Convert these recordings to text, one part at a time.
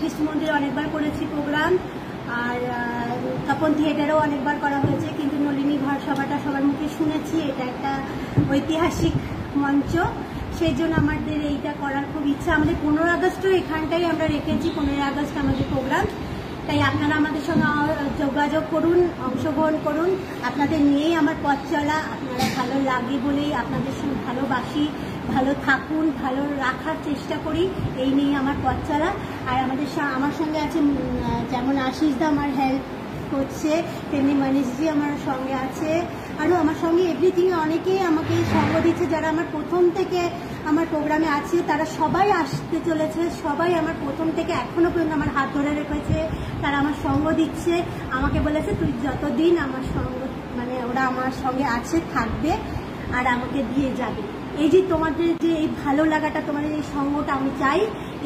কৃষ্ণ মন্দিরে অনেকবার করেছি প্রোগ্রাম, আর তপন থিয়েটারেও অনেকবার করা হয়েছে, কিন্তু নলিনী ঘর সভাটা সবার মুখে শুনেছি এটা একটা ঐতিহাসিক মঞ্চ, সেই জন্য আমাদের এইটা করার খুব ইচ্ছা। আমাদের 15 আগস্টও এখানটাই আমরা রেখেছি, 15 আগস্ট আমাদের প্রোগ্রাম। তাই আপনারা আমাদের সঙ্গে যোগাযোগ করুন, অংশগ্রহণ করুন। আপনাদের নিয়েই আমার পথ চলা, আপনারা ভালো লাগে বলেই আপনাদের সঙ্গে ভালোবাসি, ভালো থাকুন, ভালো রাখার চেষ্টা করি, এই নিয়ে আমার পথ চলা। আর আমার সঙ্গে আছে যেমন আশিসদা আমার হেল্প করছে, তেমনি মনীষজি আমার সঙ্গে আছে, আরও আমার সঙ্গে এভরিথিং অনেকেই আমাকে সঙ্গ দিচ্ছে, যারা আমার প্রথম থেকে আমার প্রোগ্রামে আছে তারা সবাই আসতে চলেছে, সবাই আমার প্রথম থেকে এখনো পর্যন্ত আমার হাত ধরে রেখেছে, তারা আমার সঙ্গ দিচ্ছে, আমাকে বলেছে তুই যতদিন আমার সঙ্গ মানে ওরা আমার সঙ্গে আছে থাকবে আর আমাকে দিয়ে যাবে। এই যে তোমাদের যে এই ভালো লাগাটা, তোমাদের এই সঙ্গটা আমি চাই,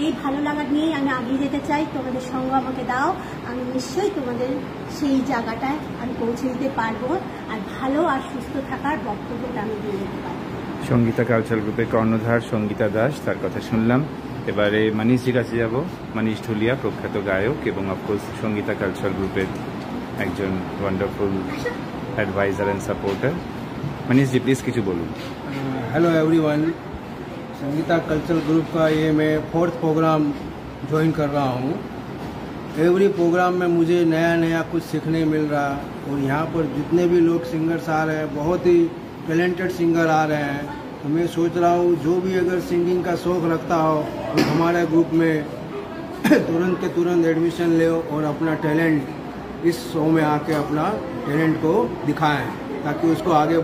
এই ভালো লাগা নিয়েই আমি আগিয়ে যেতে চাই। তোমাদের সঙ্গ আমাকে দাও, আমি নিশ্চয়ই তোমাদের সেই জায়গাটায় আমি পৌঁছে দিতে পারবো, আর ভালো আর সুস্থ থাকার বক্তব্যটা আমি দিয়ে দিতে পারবো। সঙ্গীতা কালচারাল গ্রুপের কর্ণধার সঙ্গীতা দাস, তার কথা শুনলাম। এবারে মনীষজির কাছে যাব। মনীষ ঢুলিয়া প্রখ্যাত গায়ক এবং অফকোর্স সঙ্গীতা কালচারাল গ্রুপের একজন wonderful adviser and supporter. Manish ji please किसी बोलूँ। Hello everyone, Sangeeta cultural group का ये मैं 4th प्रोग्राम ज्वाइन कर रहा हूँ। एवरी प्रोग्राम में मुझे नया नया कुछ सीखने मिल रहा, और यहाँ पर जितने भी लोग सिंगर्स आ रहे हैं बहुत ही टैलेंटेड सिंगर आ रहे हैं। तो मैं सोच रहा हूँ जो भी अगर सिंगिंग का शौक़ रखता हो तो हमारे ग्रुप में तुरंत के तुरंत एडमिशन ले और अपना टैलेंट इस शो में आके अपना टैलेंट को दिखाएं, ताकि उसको आगे।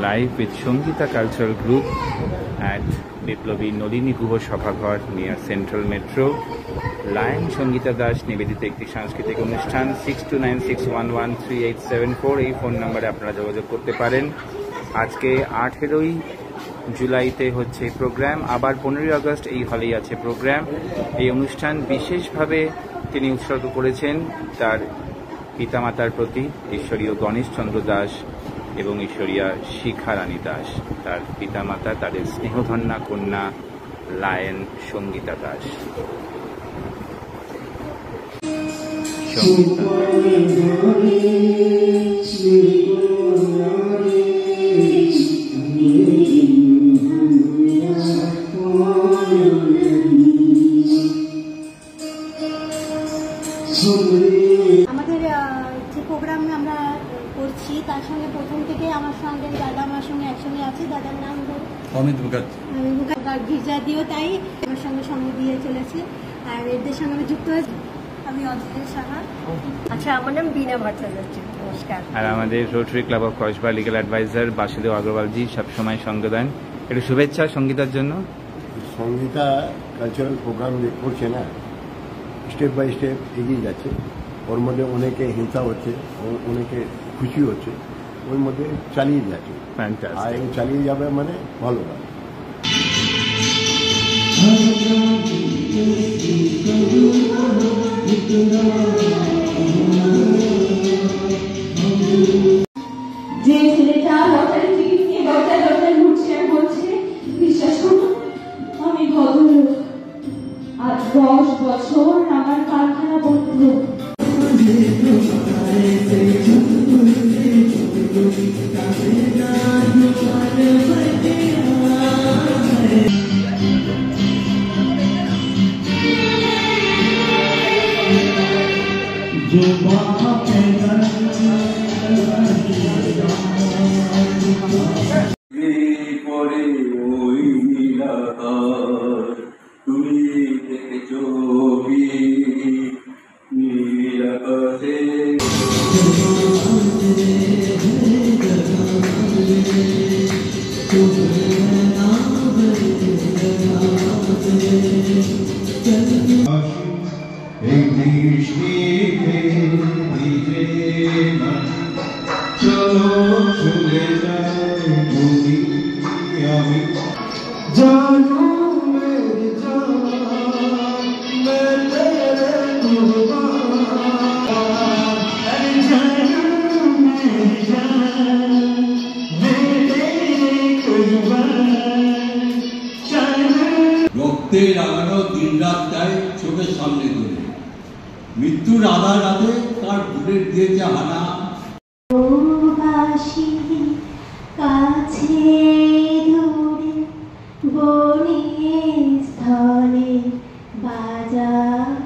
Live with Sangita Cultural Group at Biplobi Nolini Guho Sabhaghar near Central Metro. Lion Sangita Das নিবেদিত একটি সাংস্কৃতিক অনুষ্ঠান। 6296113874 এই ফোন নম্বরে আপনারা যোগাযোগ করতে পারেন। আজকে 18 জুলাইতে হচ্ছে প্রোগ্রাম, আবার 15 আগস্ট এই হলেই আছে প্রোগ্রাম। এই অনুষ্ঠান বিশেষভাবে তিনি উৎসর্গ করেছেন তার পিতামাতার প্রতি, ঈশ্বরীয় গণেশ চন্দ্র দাস এবং ঈশ্বরিয়া শিখা রানী দাস। তার পিতামাতা তাদের স্নেহধন্যা কন্যা লায়ন সঙ্গীতা দাস। আমাদের যে প্রোগ্রাম আমরা করছি তার সঙ্গে প্রথম থেকে আমার সঙ্গে দাদা আমার সঙ্গে একসঙ্গে আছে। দাদার নাম অমিত মুখার্জি, গির্জাদিও তাই আমার সঙ্গে সঙ্গে দিয়ে চলেছে, আর এদের সঙ্গে আমি যুক্ত হয়েছি। আমি অজয় সাহা। আচ্ছা, আমার নাম বীণা ভট্টাচার্য। নমস্কার। আর আমাদের Rotary club of Kasba legal advisor Basudeb Agarwalji সবসময় সঙ্গ দেন। একটু শুভেচ্ছা সঙ্গীতার জন্য। সঙ্গীতা কালচারাল প্রোগ্রাম যে করছে না, স্টেপ বাই স্টেপ এগিয়ে যাচ্ছে। ওর মধ্যে অনেকে হিংসা হচ্ছে, অনেকে খুশি হচ্ছে, ওর মধ্যে চালিয়ে যাচ্ছে। আর এই চালিয়ে যাবে মানে ভালো লাগে। যে ছেলেটা লটারি টিকিট নিয়ে দরজায় দরজায় ঘুরছে বলছে, বিশ্বাস করুন আমি ভদ্রলোক, আজ 10 বছর আমার কারখানা বন্ধ। তুমি দেখেছো কি নীলাকাশে চলো চলে যাই তুমি আমি জানো মেরে জান मैं तेरे कुर्बान अरे जान मेरी जान मैं तेरे कुर्बान रक्ते দেয় চোখের সামনে ধরে। মৃত্যুর আধার রাতে তার বুলেট দিয়েছে হানা। কাছে দূরে বনে স্থলে বাজার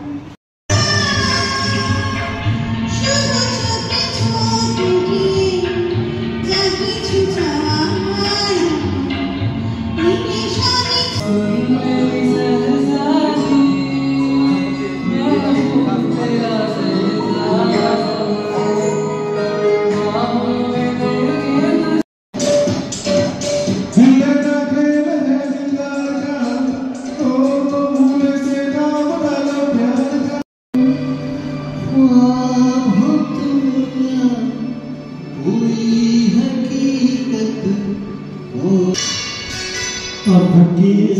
अब